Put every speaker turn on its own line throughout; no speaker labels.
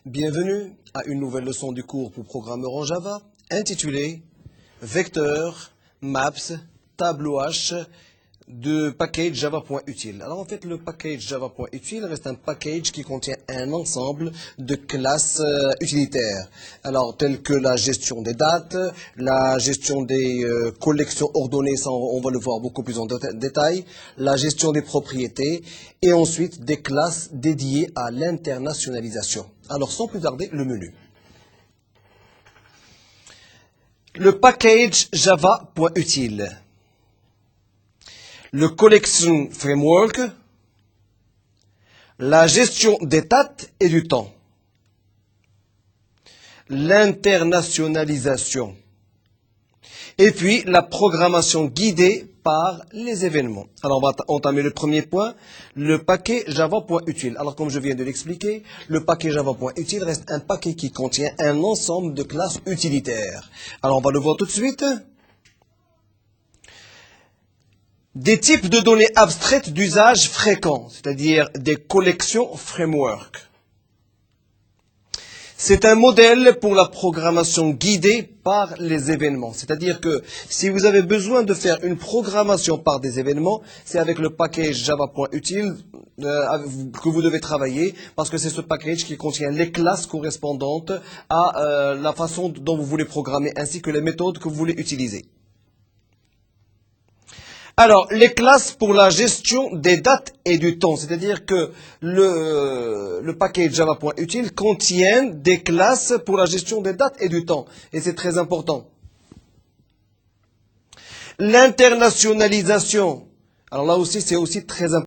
Bienvenue à une nouvelle leçon du cours pour programmeurs en Java intitulée Vecteurs, Maps, Tableau H de package java.util. Alors en fait, le package java.util reste un package qui contient un ensemble de classes utilitaires. Alors telles que la gestion des dates, la gestion des collections ordonnées, ça on va le voir beaucoup plus en détail, la gestion des propriétés et ensuite des classes dédiées à l'internationalisation. Alors sans plus tarder, le menu. Le package java.util. Le collection framework, la gestion des dates et du temps, l'internationalisation, et puis la programmation guidée par les événements. Alors on va entamer le premier point, le paquet java.util. Alors comme je viens de l'expliquer, le paquet java.util reste un paquet qui contient un ensemble de classes utilitaires. Alors on va le voir tout de suite. Des types de données abstraites d'usage fréquent, c'est-à-dire des collections framework. C'est un modèle pour la programmation guidée par les événements. C'est-à-dire que si vous avez besoin de faire une programmation par des événements, c'est avec le package java.util que vous devez travailler, parce que c'est ce package qui contient les classes correspondantes à la façon dont vous voulez programmer, ainsi que les méthodes que vous voulez utiliser. Alors, les classes pour la gestion des dates et du temps, c'est-à-dire que le package java.util contient des classes pour la gestion des dates et du temps, et c'est très important. L'internationalisation, alors là aussi, c'est aussi très important.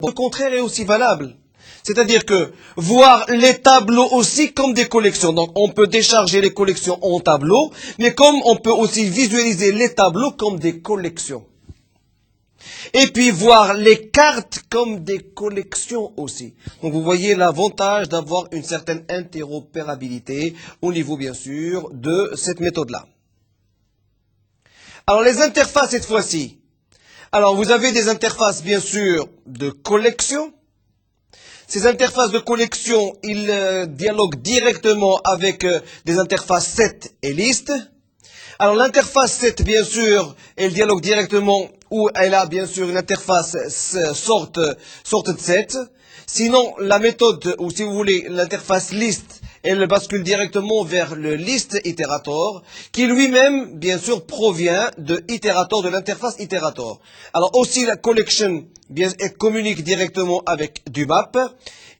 Le contraire est aussi valable. C'est-à-dire que voir les tableaux aussi comme des collections. Donc on peut décharger les collections en tableaux, mais comme on peut aussi visualiser les tableaux comme des collections. Et puis voir les cartes comme des collections aussi. Donc vous voyez l'avantage d'avoir une certaine interopérabilité au niveau bien sûr de cette méthode-là. Alors les interfaces cette fois-ci. Alors vous avez des interfaces bien sûr de collection. Ces interfaces de collection, ils dialoguent directement avec des interfaces set et list. Alors l'interface set, bien sûr, elle dialogue directement ou elle a bien sûr une interface sorted set. Sinon, la méthode, ou si vous voulez, l'interface list, elle bascule directement vers le list iterator, qui lui-même, bien sûr, provient de iterator, de l'interface iterator. Alors aussi, la collection, bien, elle communique directement avec du map.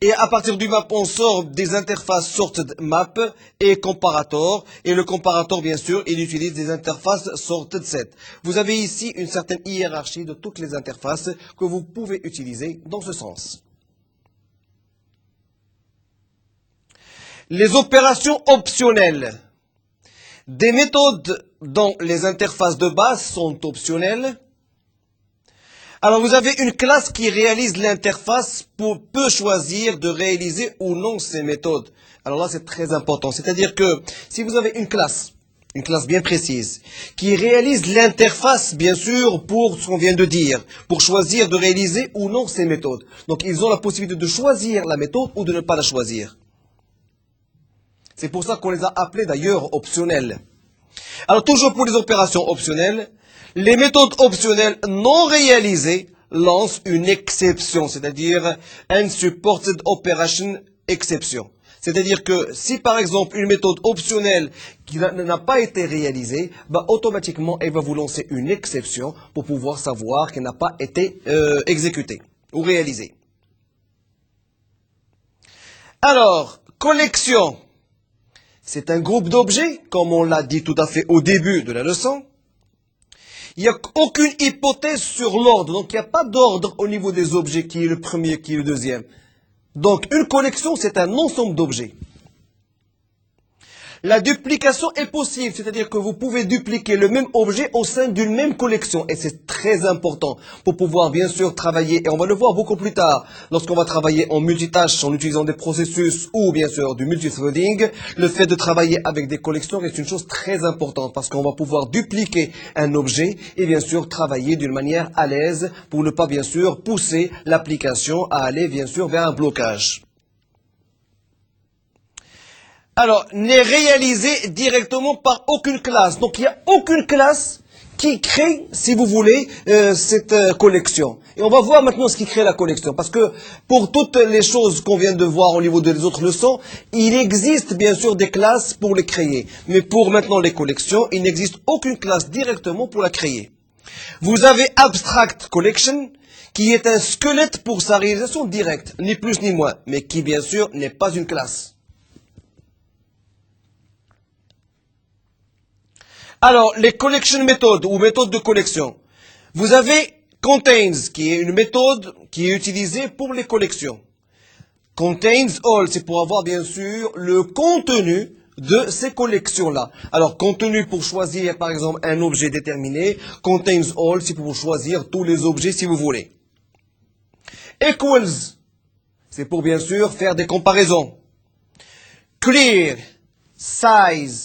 Et à partir du map, on sort des interfaces sorted map et comparator. Et le comparator, bien sûr, il utilise des interfaces sorted set. Vous avez ici une certaine hiérarchie de toutes les interfaces que vous pouvez utiliser dans ce sens. Les opérations optionnelles. Des méthodes dont les interfaces de base sont optionnelles. Alors vous avez une classe qui réalise l'interface peut choisir de réaliser ou non ces méthodes. Alors là c'est très important. C'est-à-dire que si vous avez une classe bien précise, qui réalise l'interface bien sûr pour ce qu'on vient de dire, pour choisir de réaliser ou non ces méthodes. Donc ils ont la possibilité de choisir la méthode ou de ne pas la choisir. C'est pour ça qu'on les a appelés d'ailleurs optionnels. Alors toujours pour les opérations optionnelles, les méthodes optionnelles non réalisées lancent une exception, c'est-à-dire unsupported operation exception. C'est-à-dire que si par exemple une méthode optionnelle qui n'a pas été réalisée, automatiquement elle va vous lancer une exception pour pouvoir savoir qu'elle n'a pas été exécutée ou réalisée. Alors, collection. C'est un groupe d'objets, comme on l'a dit tout à fait au début de la leçon. Il n'y a aucune hypothèse sur l'ordre, donc il n'y a pas d'ordre au niveau des objets, qui est le premier, qui est le deuxième. Donc une collection, c'est un ensemble d'objets. La duplication est possible, c'est-à-dire que vous pouvez dupliquer le même objet au sein d'une même collection. Et c'est très important pour pouvoir bien sûr travailler, et on va le voir beaucoup plus tard, lorsqu'on va travailler en multitâche, en utilisant des processus ou bien sûr du multithreading. Le fait de travailler avec des collections est une chose très importante parce qu'on va pouvoir dupliquer un objet et bien sûr travailler d'une manière à l'aise pour ne pas bien sûr pousser l'application à aller bien sûr vers un blocage. Alors, n'est réalisé directement par aucune classe. Donc, il n'y a aucune classe qui crée, si vous voulez, cette collection. Et on va voir maintenant ce qui crée la collection. Parce que pour toutes les choses qu'on vient de voir au niveau des autres leçons, il existe bien sûr des classes pour les créer. Mais pour maintenant les collections, il n'existe aucune classe directement pour la créer. Vous avez Abstract Collection, qui est un squelette pour sa réalisation directe, ni plus ni moins, mais qui bien sûr n'est pas une classe. Alors, les collection méthodes ou méthodes de collection. Vous avez contains, qui est une méthode qui est utilisée pour les collections. Contains all, c'est pour avoir bien sûr le contenu de ces collections-là. Alors, contenu pour choisir par exemple un objet déterminé. Contains all, c'est pour choisir tous les objets si vous voulez. Equals, c'est pour bien sûr faire des comparaisons. Clear, size,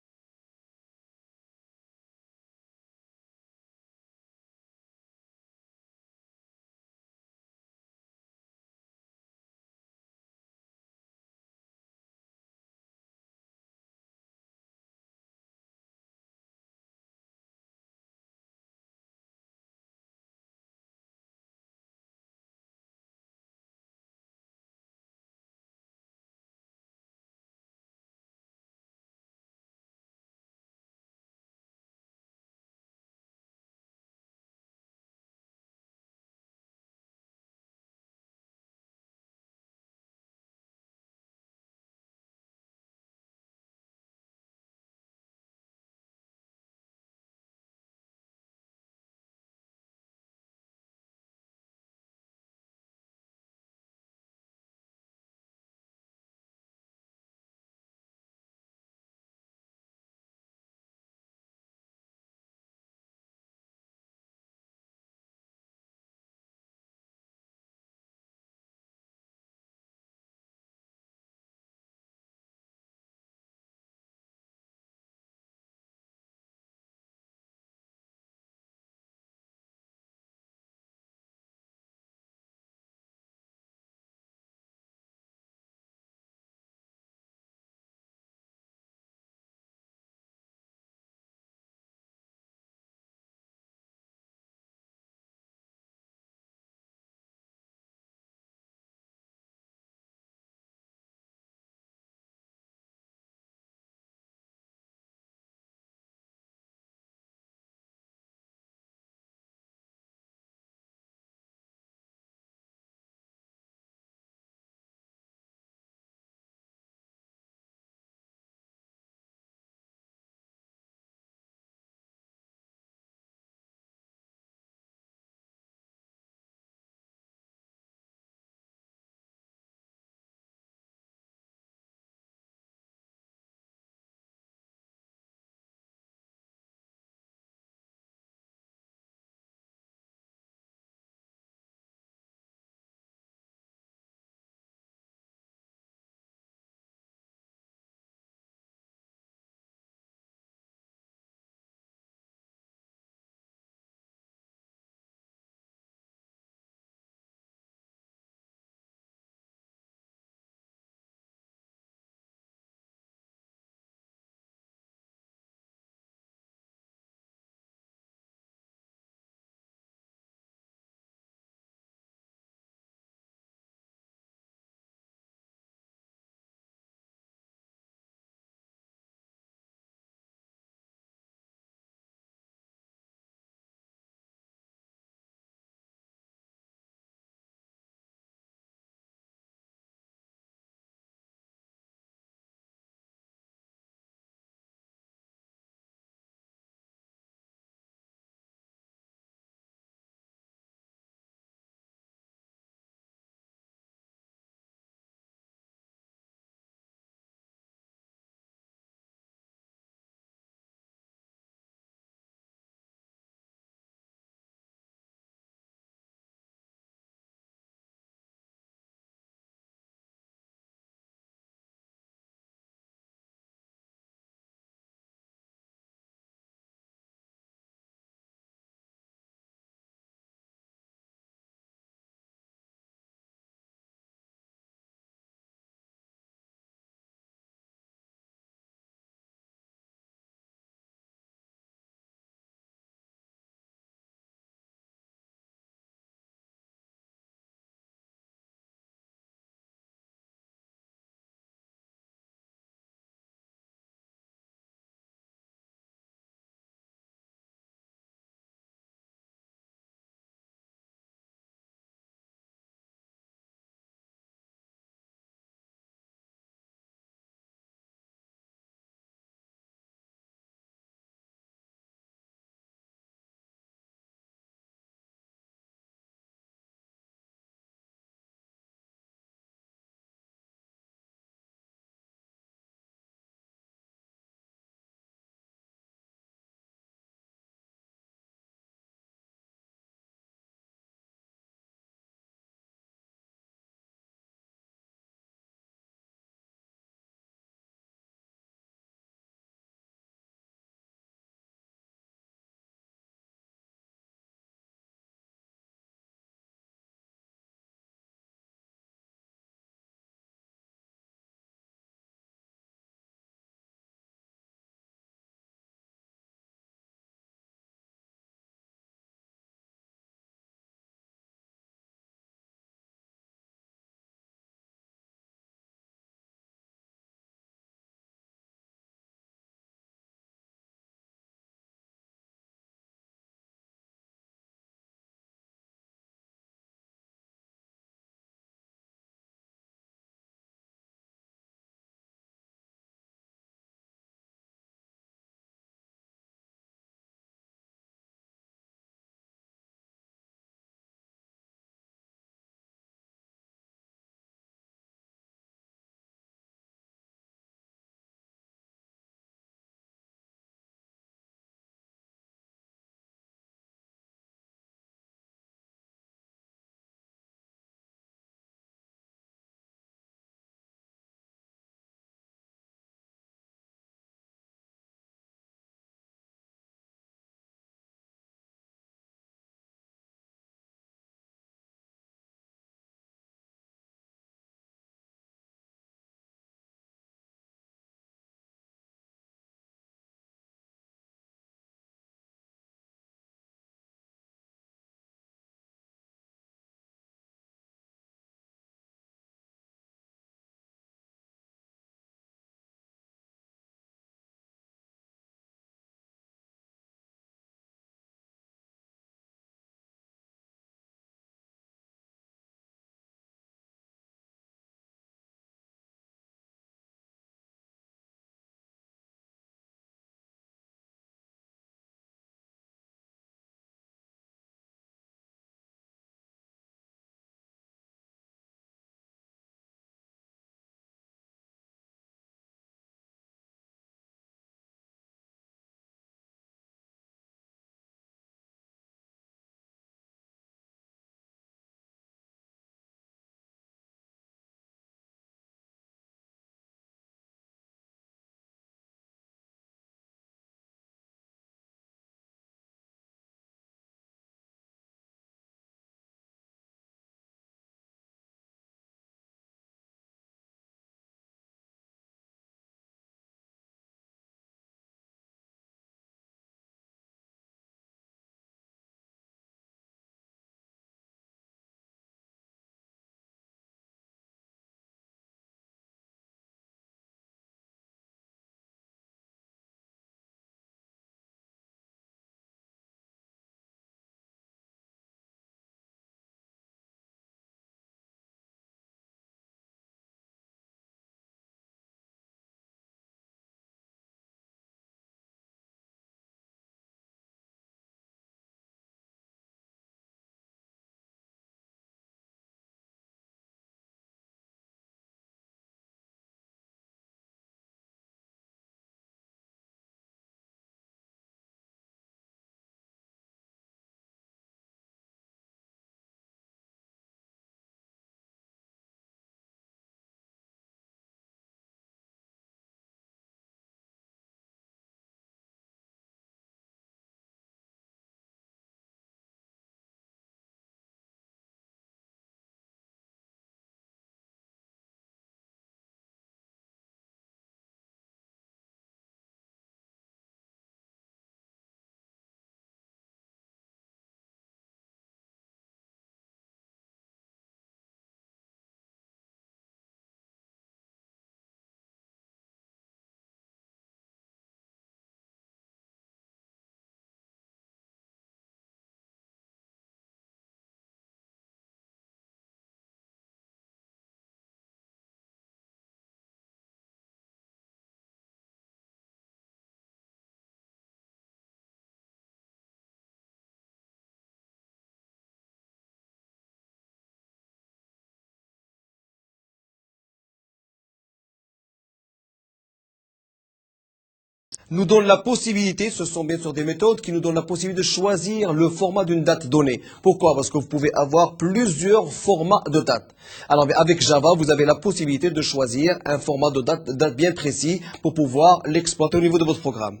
nous donne la possibilité, ce sont bien sûr des méthodes qui nous donnent la possibilité de choisir le format d'une date donnée. Pourquoi? Parce que vous pouvez avoir plusieurs formats de date. Alors avec Java, vous avez la possibilité de choisir un format de date bien précis pour pouvoir l'exploiter au niveau de votre programme.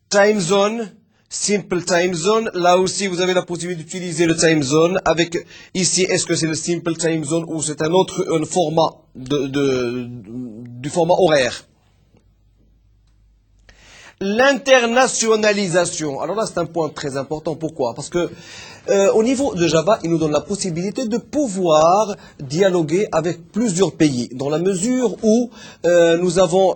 Time zone, simple time zone. Là aussi, vous avez la possibilité d'utiliser le time zone avec ici, est-ce que c'est le simple time zone ou c'est un format du format horaire. L'internationalisation. Alors là, c'est un point très important. Pourquoi? Parce que au niveau de Java, il nous donne la possibilité de pouvoir dialoguer avec plusieurs pays, dans la mesure où nous avons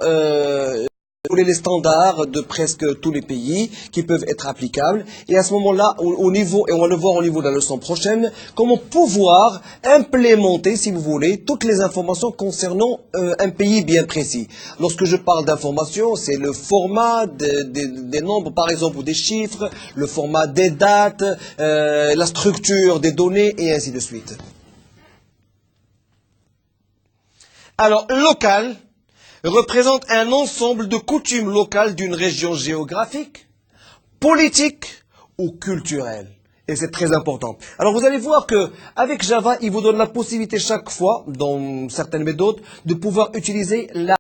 les standards de presque tous les pays qui peuvent être applicables. Et à ce moment-là, au niveau, et on va le voir au niveau de la leçon prochaine, comment pouvoir implémenter, si vous voulez, toutes les informations concernant un pays bien précis. Lorsque je parle d'informations, c'est le format des nombres, par exemple, ou des chiffres, le format des dates, la structure des données, et ainsi de suite. Alors, local représente un ensemble de coutumes locales d'une région géographique, politique ou culturelle. Et c'est très important. Alors vous allez voir que avec Java, il vous donne la possibilité chaque fois, dans certaines méthodes, de pouvoir utiliser la